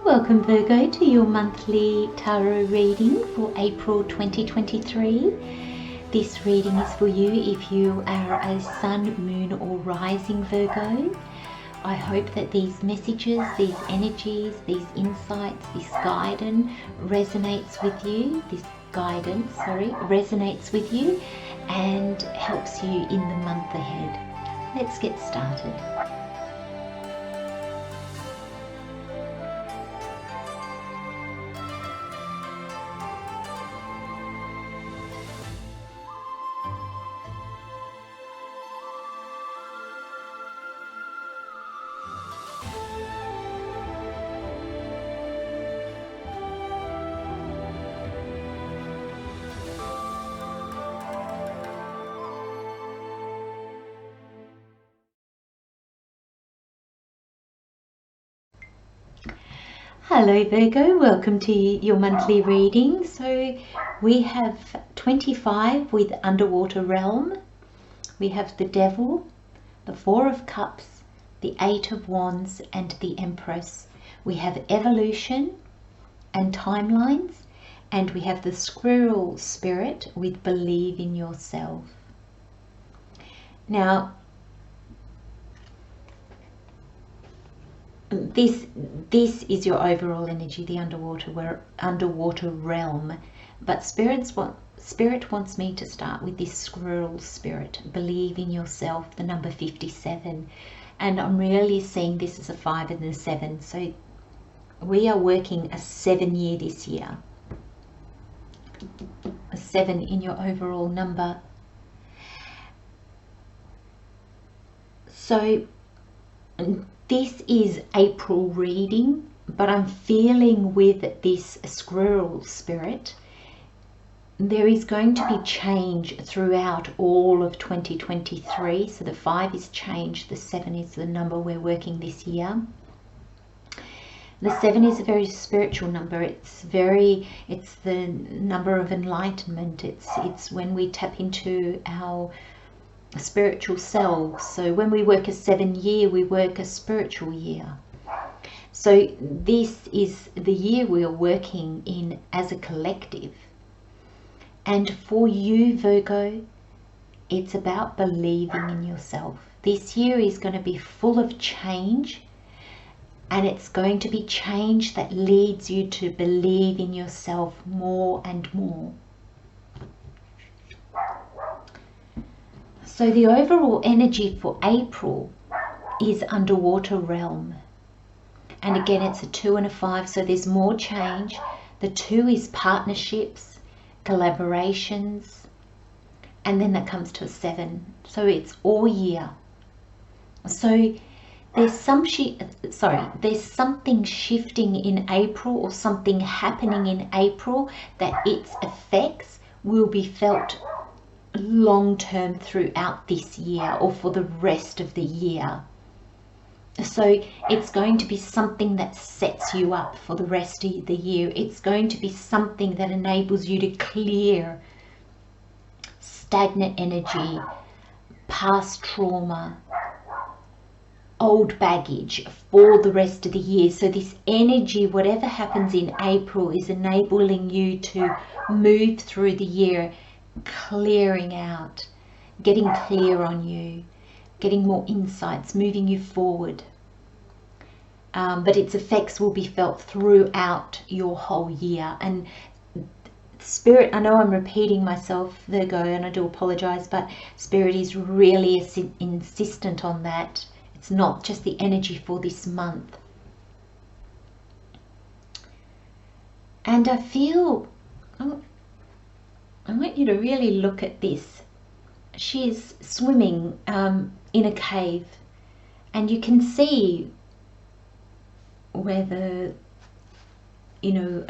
Welcome Virgo to your monthly tarot reading for April 2023. This reading is for you if you are a sun, moon or rising Virgo. I hope that these messages, these energies, these insights, this guidance resonates with you, resonates with you and helps you in the month ahead. Let's get started. Hello Virgo, welcome to your monthly reading. So we have 25 with Underwater Realm. We have the Devil, the Four of Cups, the Eight of Wands and the Empress. We have Evolution and Timelines, and we have the Squirrel Spirit with Believe in Yourself. Now this is your overall energy, the underwater realm, but spirit wants me to start with this Squirrel Spirit, Believe in Yourself, the number 57, and I'm really seeing this as a 5 and a 7. So we are working a 7 year this year, a 7 in your overall number. So this is April reading, but I'm feeling with this Squirrel Spirit, there is going to be change throughout all of 2023. So the 5 is change, the 7 is the number we're working this year. The 7 is a very spiritual number. It's the number of enlightenment. It's when we tap into our spiritual selves. So when we work a 7 year, we work a spiritual year. So this is the year we are working in as a collective. And for you Virgo, it's about believing in yourself. This year is going to be full of change, and it's going to be change that leads you to believe in yourself more and more. So the overall energy for April is Underwater Realm. And again, it's a 2 and a 5, so there's more change. The 2 is partnerships, collaborations, and then that comes to a 7. So it's all year. So there's something shifting in April, or something happening in April that its effects will be felt long term throughout this year, or for the rest of the year. So it's going to be something that sets you up for the rest of the year. It's going to be something that enables you to clear stagnant energy, past trauma, old baggage for the rest of the year. So this energy, whatever happens in April, is enabling you to move through the year clearing out, getting clear on you, getting more insights, moving you forward. But its effects will be felt throughout your whole year. And Spirit, I know I'm repeating myself Virgo, and I do apologize, but Spirit is really insistent on that. It's not just the energy for this month. And I feel, I want you to really look at this. She's swimming in a cave, and you can see where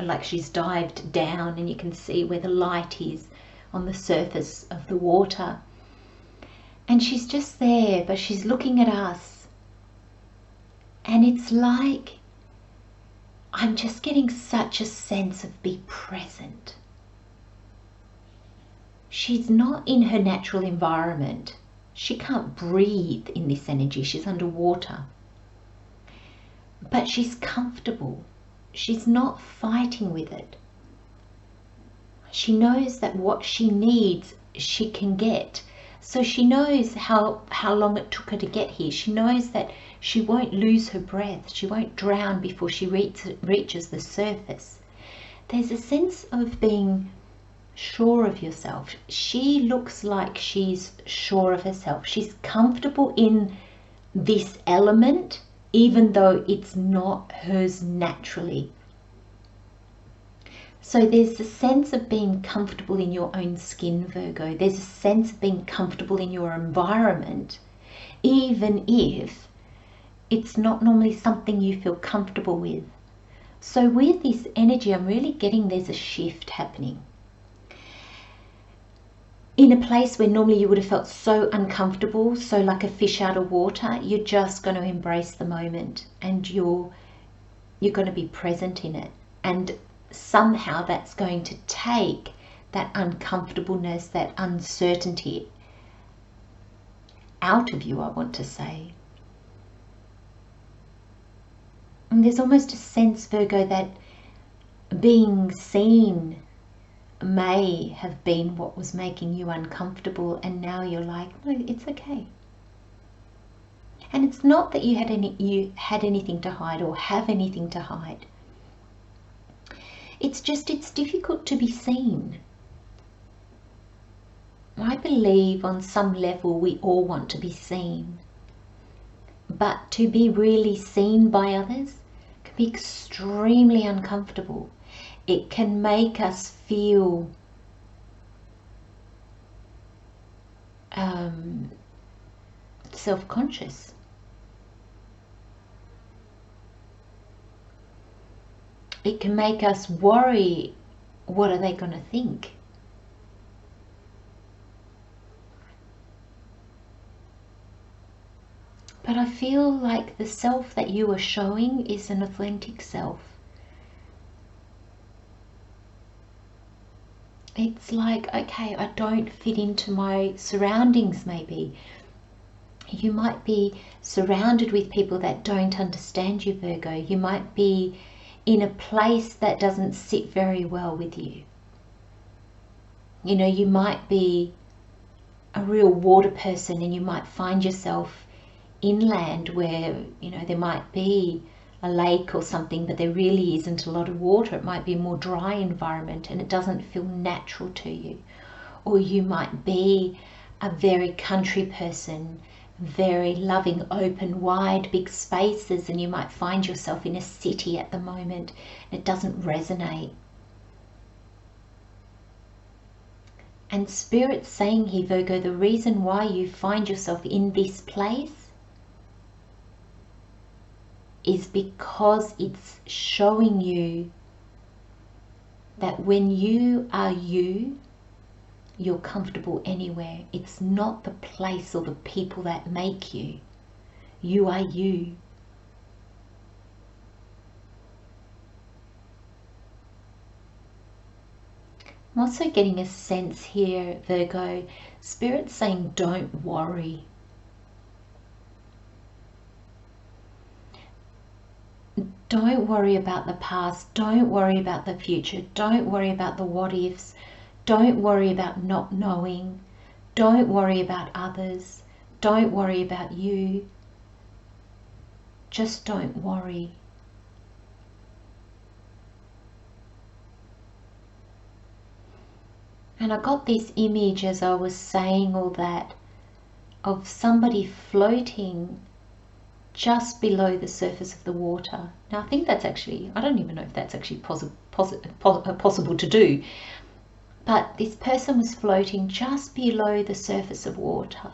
like she's dived down, and you can see where the light is on the surface of the water. And she's just there, but she's looking at us. And it's like, I'm just getting such a sense of be present. She's not in her natural environment. She can't breathe in this energy. She's underwater. But she's comfortable. she's not fighting with it. She knows that what she needs, she can get. So she knows how long it took her to get here. She knows that she won't lose her breath. She won't drown before she reaches the surface. There's a sense of being sure of yourself. She looks like she's sure of herself. She's comfortable in this element, even though it's not hers naturally. So there's a sense of being comfortable in your own skin, Virgo. There's a sense of being comfortable in your environment, even if it's not normally something you feel comfortable with. So with this energy, I'm really getting there's a shift happening. In a place where normally you would have felt so uncomfortable, so like a fish out of water, you're just going to embrace the moment, and you're going to be present in it. And somehow that's going to take that uncomfortableness, that uncertainty out of you, I want to say. And there's almost a sense, Virgo, that being seen may have been what was making you uncomfortable, and now you're like, no, it's okay. And it's not that you had anything to hide or have anything to hide. It's just, it's difficult to be seen. I believe on some level we all want to be seen, but to be really seen by others can be extremely uncomfortable. It can make us feel self-conscious. It can make us worry, what are they going to think? But I feel like the self that you are showing is an authentic self. It's like, okay, I don't fit into my surroundings maybe. You might be surrounded with people that don't understand you, Virgo. You might be in a place that doesn't sit very well with you. You know, you might be a real water person and you might find yourself inland where, you know, there might be a lake or something, but there really isn't a lot of water. It might be a more dry environment and it doesn't feel natural to you. Or you might be a very country person, very loving, open, wide, big spaces, and you might find yourself in a city at the moment and it doesn't resonate. And Spirit's saying here, Virgo, the reason why you find yourself in this place is because it's showing you that when you are you, you're comfortable anywhere. It's not the place or the people that make you. You are you. I'm also getting a sense here, Virgo, Spirit's saying don't worry. Don't worry about the past. Don't worry about the future. Don't worry about the what ifs. Don't worry about not knowing. Don't worry about others. Don't worry about you. Just don't worry. And I got this image as I was saying all that of somebody floating just below the surface of the water. Now I think that's actually, I don't even know if that's actually possible to do, but this person was floating just below the surface of water,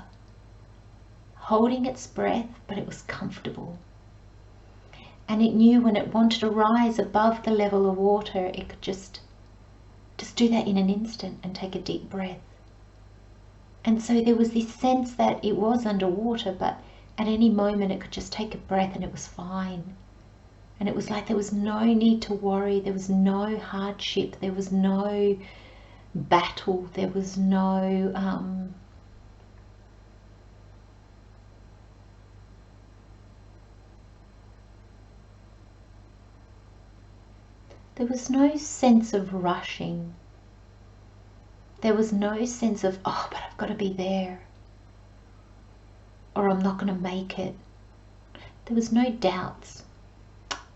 holding its breath, but it was comfortable. And it knew when it wanted to rise above the level of water, it could just do that in an instant and take a deep breath. And so there was this sense that it was underwater, but at any moment it could just take a breath and it was fine. And it was like there was no need to worry, there was no hardship, there was no battle, there was no There was no sense of rushing. There was no sense of, oh, but I've got to be there, or I'm not going to make it. There was no doubts.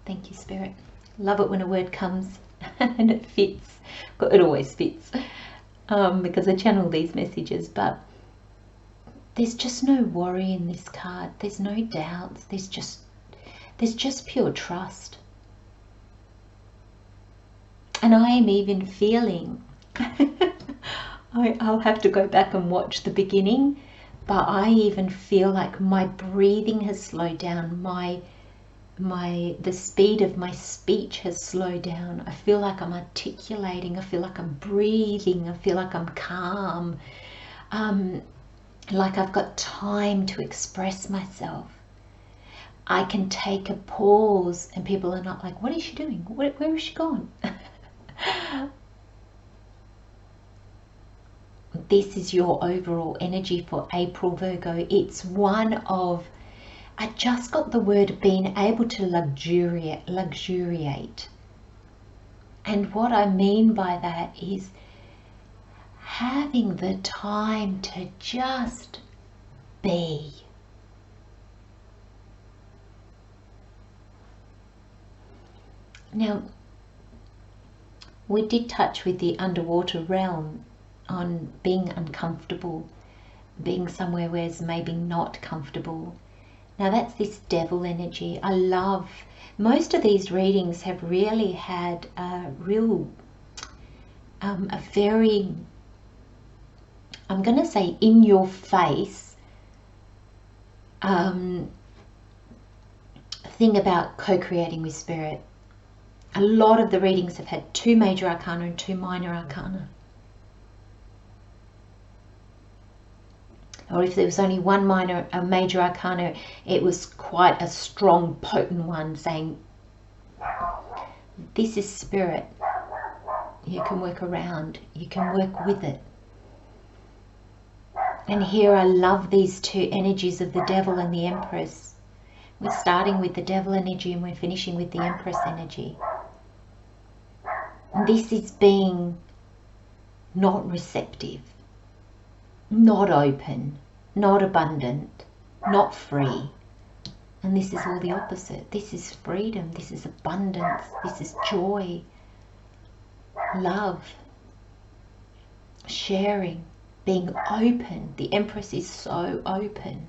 Thank you, Spirit. Love it when a word comes and it fits. It always fits, because I channel these messages, but there's just no worry in this card. There's no doubts. There's just pure trust. And I am even feeling, I'll have to go back and watch the beginning, but I even feel like my breathing has slowed down. The speed of my speech has slowed down. I feel like I'm articulating. I feel like I'm breathing. I feel like I'm calm. Like I've got time to express myself. I can take a pause and people are not like, what is she doing? Where is she gone? This is your overall energy for April, Virgo. It's one of, I just got the word being able to luxuriate. And what I mean by that is having the time to just be. Now, we did touch with the underwater realm on being uncomfortable, being somewhere where it's maybe not comfortable. Now that's this devil energy. I love, most of these readings have really had a very, I'm going to say in your face thing about co-creating with spirit. A lot of the readings have had 2 major arcana and 2 minor arcana. Or if there was only one major arcana, it was quite a strong, potent one saying, this is spirit. You can work around, you can work with it. And here I love these 2 energies of the devil and the empress. We're starting with the devil energy and we're finishing with the empress energy. This is being not receptive, not open, not abundant, not free. And this is all the opposite. This is freedom, this is abundance, this is joy, love, sharing, being open. The Empress is so open.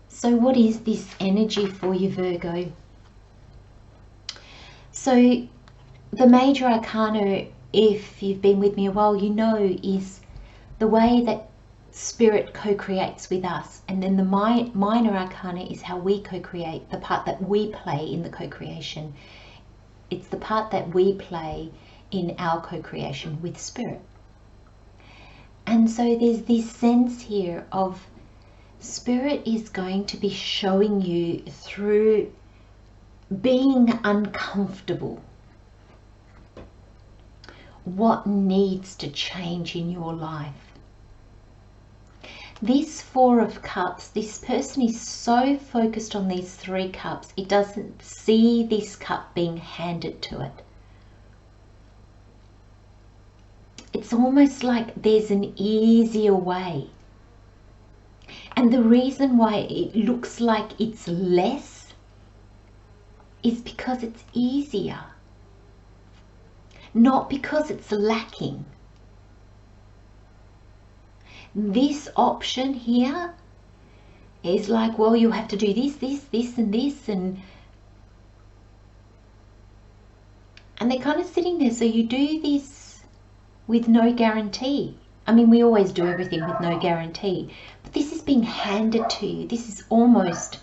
So what is this energy for you, Virgo? So the major arcana, if you've been with me a while, you know, is the way that spirit co-creates with us. And then the minor arcana is how we co-create, the part that we play in the co-creation. It's the part that we play in our co-creation with spirit. And so there's this sense here of spirit is going to be showing you through being uncomfortable what needs to change in your life. This 4 of Cups, this person is so focused on these 3 cups, it doesn't see this cup being handed to it. It's almost like there's an easier way. And the reason why it looks like it's less is because it's easier, not because it's lacking. This option here is like, well, you have to do this, this, this, and this, and they're kind of sitting there. So you do this with no guarantee. I mean, we always do everything with no guarantee, but this is being handed to you. This is almost,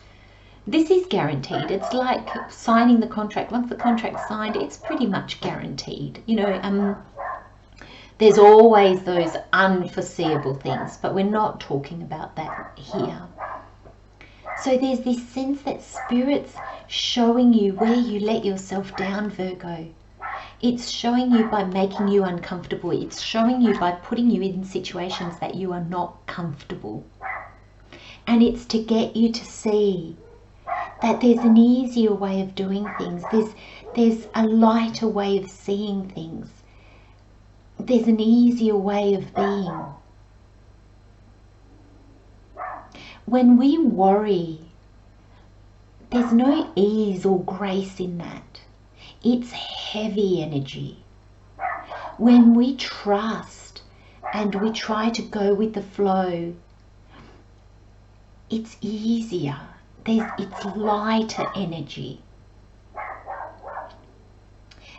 this is guaranteed. It's like signing the contract. Once the contract's signed, it's pretty much guaranteed. You know, there's always those unforeseeable things, but we're not talking about that here. So there's this sense that spirit's showing you where you let yourself down, Virgo. It's showing you by making you uncomfortable. It's showing you by putting you in situations that you are not comfortable. And it's to get you to see that there's an easier way of doing things. There's a lighter way of seeing things. There's an easier way of being. When we worry, there's no ease or grace in that. It's heavy energy. When we trust and we try to go with the flow, it's easier. It's lighter energy.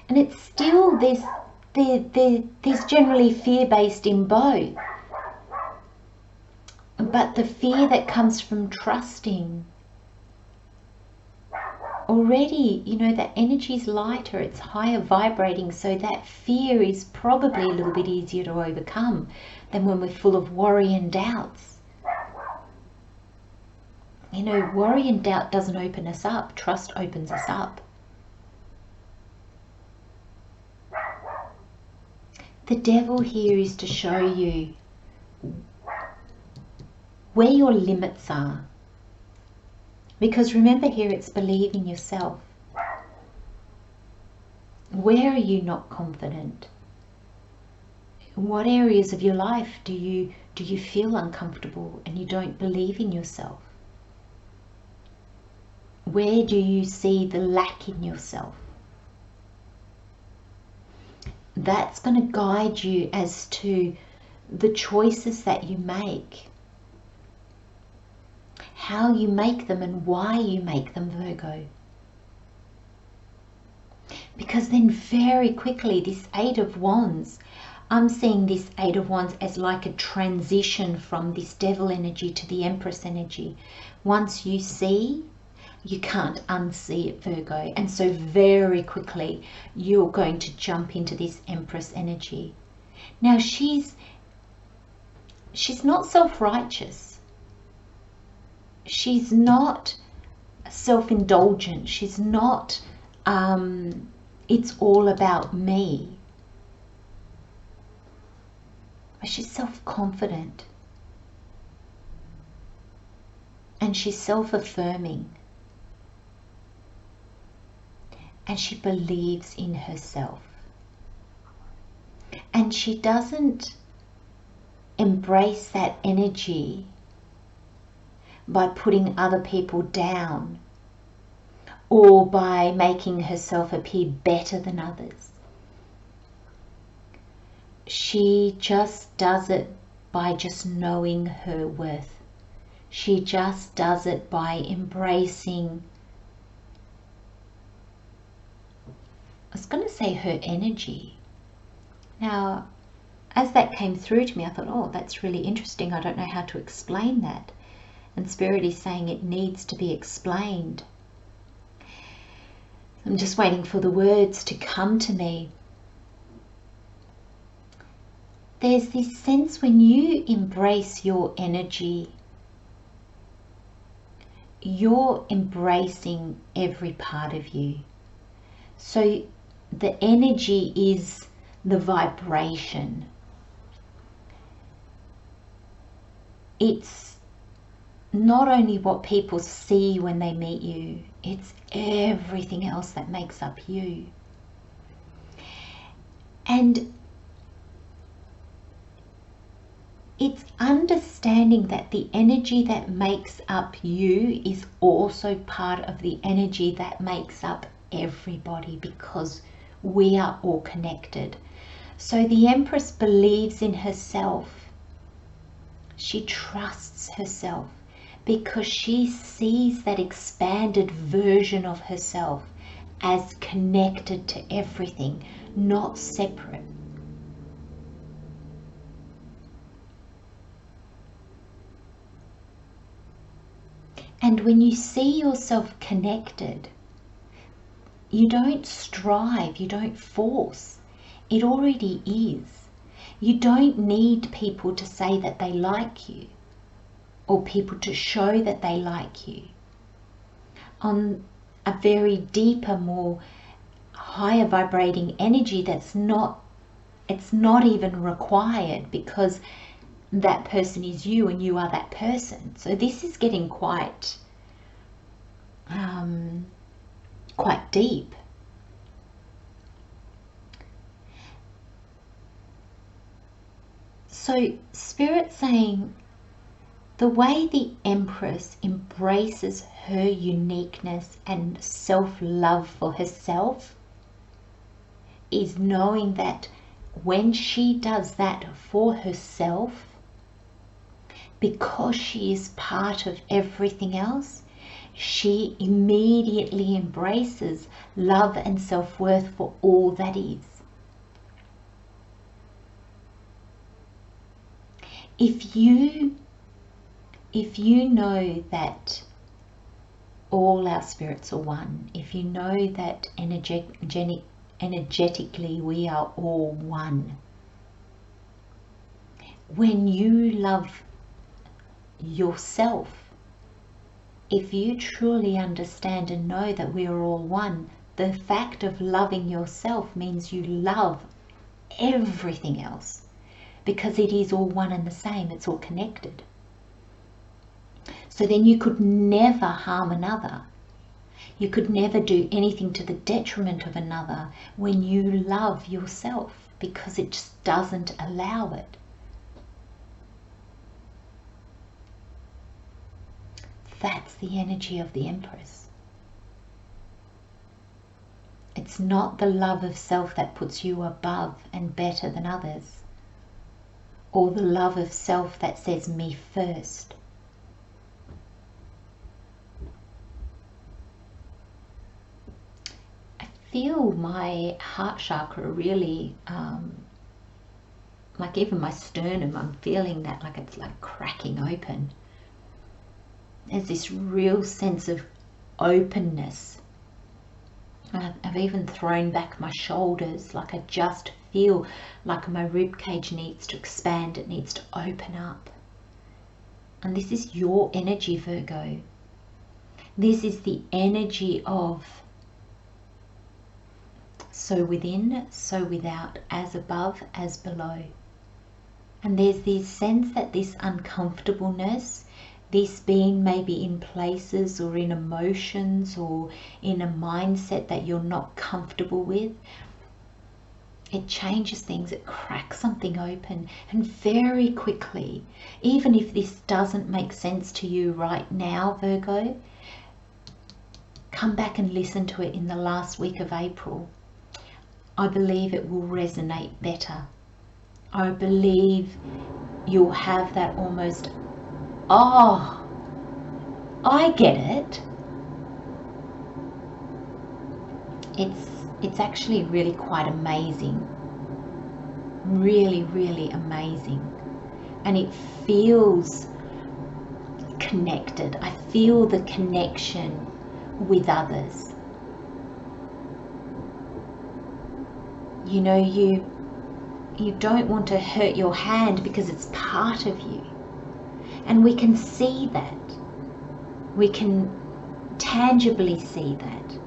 And it's still there's generally fear based in both. But the fear that comes from trusting, already, you know, that energy is lighter, it's higher vibrating, so that fear is probably a little bit easier to overcome than when we're full of worry and doubts. You know, worry and doubt doesn't open us up, trust opens us up. The devil here is to show you where your limits are. Because remember here, it's believe in yourself. Where are you not confident? In what areas of your life do you feel uncomfortable and you don't believe in yourself? Where do you see the lack in yourself? That's going to guide you as to the choices that you make, how you make them and why you make them, Virgo. Because then very quickly, this Eight of Wands, I'm seeing this Eight of Wands as like a transition from this devil energy to the Empress energy. Once you see, you can't unsee it, Virgo. And so very quickly, you're going to jump into this Empress energy. Now, she's not self-righteous. She's not self-indulgent. She's not, it's all about me. But she's self-confident. And she's self-affirming. And she believes in herself. And she doesn't embrace that energy by putting other people down or by making herself appear better than others. She just does it by just knowing her worth. She just does it by embracing, I was going to say her energy. Now, as that came through to me, I thought, oh, that's really interesting. I don't know how to explain that. And Spirit is saying it needs to be explained. I'm just waiting for the words to come to me. There's this sense when you embrace your energy, you're embracing every part of you. So the energy is the vibration. It's not only what people see when they meet you, it's everything else that makes up you. And it's understanding that the energy that makes up you is also part of the energy that makes up everybody, because we are all connected. So the Empress believes in herself. She trusts herself because she sees that expanded version of herself as connected to everything, not separate. And when you see yourself connected, you don't strive, you don't force. It already is. You don't need people to say that they like you or people to show that they like you. On a very deeper, more higher vibrating energy, it's not even required, because that person is you and you are that person. So this is getting quite deep. So Spirit saying the way the Empress embraces her uniqueness and self-love for herself is knowing that when she does that for herself, because she is part of everything else, she immediately embraces love and self-worth for all that is. If you know that all our spirits are one, if you know that energetically we are all one, when you love yourself, if you truly understand and know that we are all one, the fact of loving yourself means you love everything else, because it is all one and the same, it's all connected. So then you could never harm another. You could never do anything to the detriment of another when you love yourself, because it just doesn't allow it. That's the energy of the Empress. It's not the love of self that puts you above and better than others, or the love of self that says me first. I feel my heart chakra really, like even my sternum, I'm feeling that like it's like cracking open. There's this real sense of openness. I've even thrown back my shoulders, like I just feel like my rib cage needs to expand, it needs to open up. And this is your energy, Virgo. This is the energy of so within, so without, as above, as below. And there's this sense that this uncomfortableness, this being maybe in places or in emotions or in a mindset that you're not comfortable with, it changes things, it cracks something open, and very quickly, even if this doesn't make sense to you right now, Virgo, come back and listen to it in the last week of April. I believe it will resonate better. I believe you'll have that almost, oh, I get it. It's actually really quite amazing. Really, really amazing. And it feels connected. I feel the connection with others. You know, you don't want to hurt your hand because it's part of you. And we can see that. We can tangibly see that.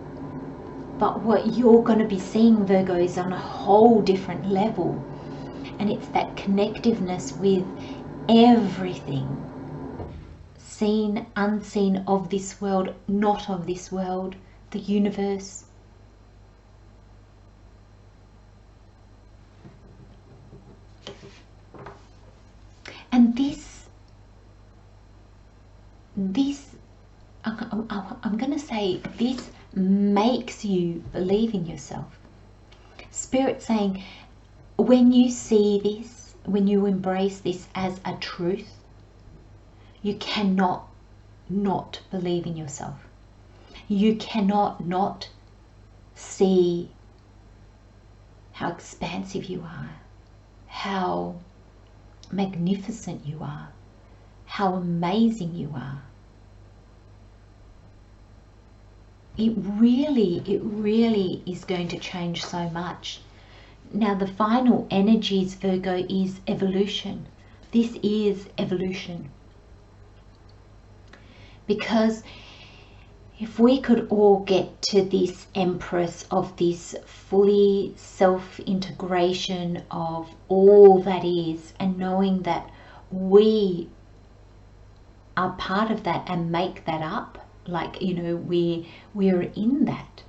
But what you're going to be seeing, Virgo, is on a whole different level. And it's that connectiveness with everything. Seen, unseen, of this world, not of this world, the universe. And I'm going to say, this makes you believe in yourself. Spirit saying, when you see this, when you embrace this as a truth, you cannot not believe in yourself. You cannot not see how expansive you are, how magnificent you are, how amazing you are. It really is going to change so much. Now the final energies, Virgo, is evolution. This is evolution. Because if we could all get to this Empress of this fully self-integration of all that is, and knowing that we are part of that and make that up. Like, you know, we're in that.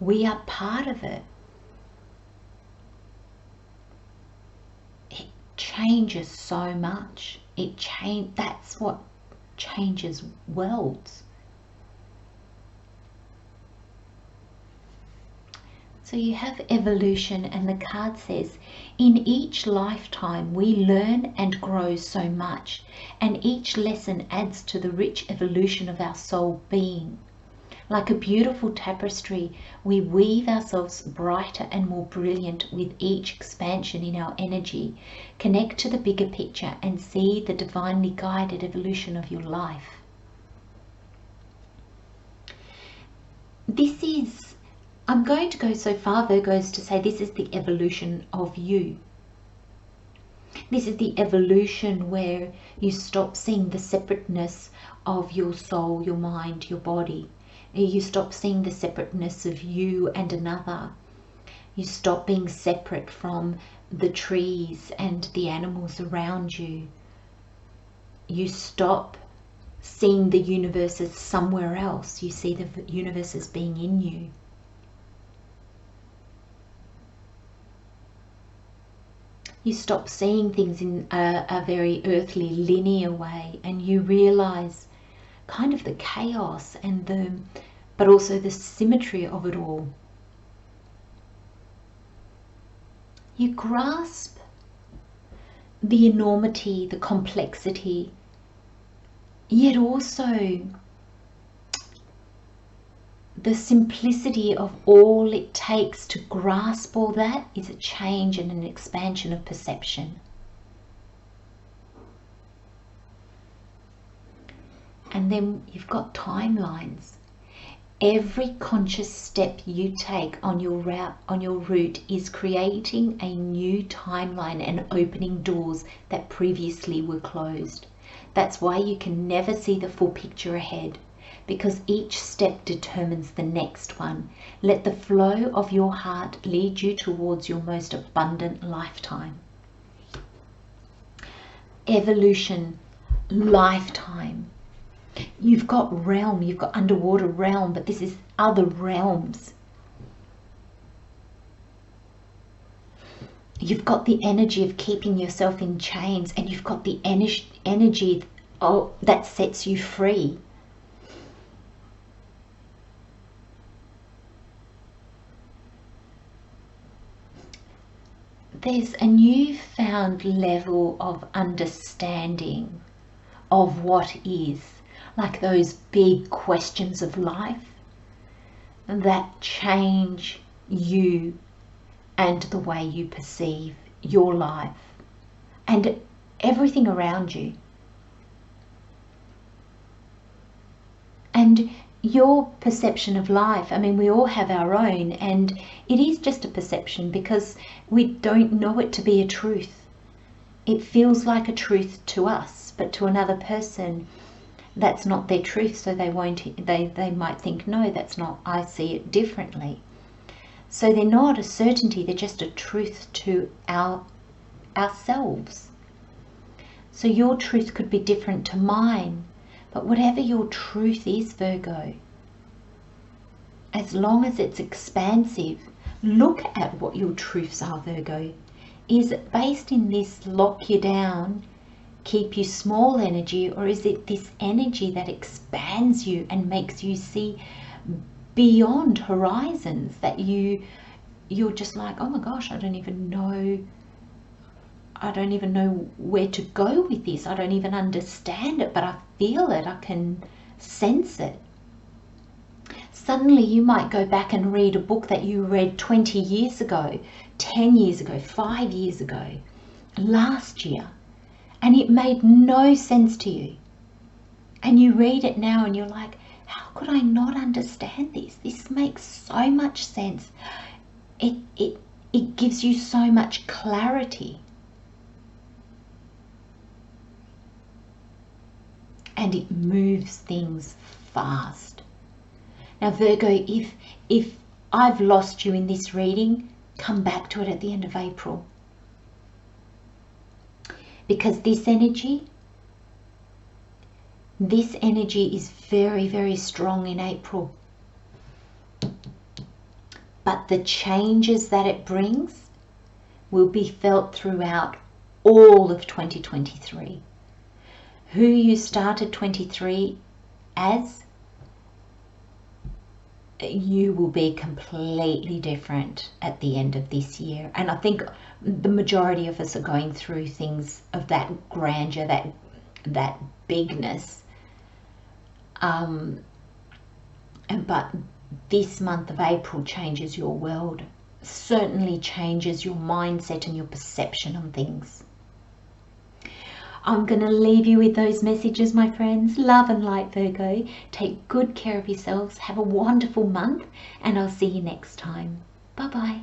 We are part of it. It changes so much. That's what changes worlds. So you have evolution, and the card says, in each lifetime we learn and grow so much, and each lesson adds to the rich evolution of our soul being. Like a beautiful tapestry, we weave ourselves brighter and more brilliant with each expansion in our energy. Connect to the bigger picture and see the divinely guided evolution of your life. This is, I'm going to go so far, Virgo, as to say this is the evolution of you. This is the evolution where you stop seeing the separateness of your soul, your mind, your body. You stop seeing the separateness of you and another. You stop being separate from the trees and the animals around you. You stop seeing the universe as somewhere else. You see the universe as being in you. You stop seeing things in a very earthly, linear way, and you realize kind of the chaos and but also the symmetry of it all. You grasp the enormity, the complexity, yet also the simplicity of all it takes to grasp all that is a change and an expansion of perception. And then you've got timelines. Every conscious step you take on your route is creating a new timeline and opening doors that previously were closed. That's why you can never see the full picture ahead, because each step determines the next one. Let the flow of your heart lead you towards your most abundant lifetime. Evolution, lifetime. You've got realm, you've got underwater realm, but this is other realms. You've got the energy of keeping yourself in chains, and you've got the energy that sets you free. There's a newfound level of understanding of what is, like those big questions of life that change you and the way you perceive your life and everything around you. And your perception of life, I mean, we all have our own, and it is just a perception because we don't know it to be a truth. It feels like a truth to us, but to another person, that's not their truth, so they might think, no, that's not, I see it differently. So they're not a certainty, they're just a truth to ourselves. So your truth could be different to mine, but whatever your truth is, Virgo, as long as it's expansive, look at what your truths are, Virgo. Is it based in this lock you down, keep you small energy, or is it this energy that expands you and makes you see beyond horizons that you're just like, oh my gosh, I don't even know where to go with this. I don't even understand it, but I feel it, I can sense it. Suddenly you might go back and read a book that you read 20 years ago, 10 years ago, 5 years ago, last year, and it made no sense to you. And you read it now and you're like, how could I not understand this? This makes so much sense. It gives you so much clarity. And it moves things fast. Now Virgo, if I've lost you in this reading, come back to it at the end of April. because this energy is very, very strong in April. But the changes that it brings will be felt throughout all of 2023. Who you started 23 as, you will be completely different at the end of this year. And I think the majority of us are going through things of that grandeur, that bigness. But this month of April changes your world, certainly changes your mindset and your perception on things. I'm going to leave you with those messages, my friends. Love and light, Virgo. Take good care of yourselves. Have a wonderful month, and I'll see you next time. Bye-bye.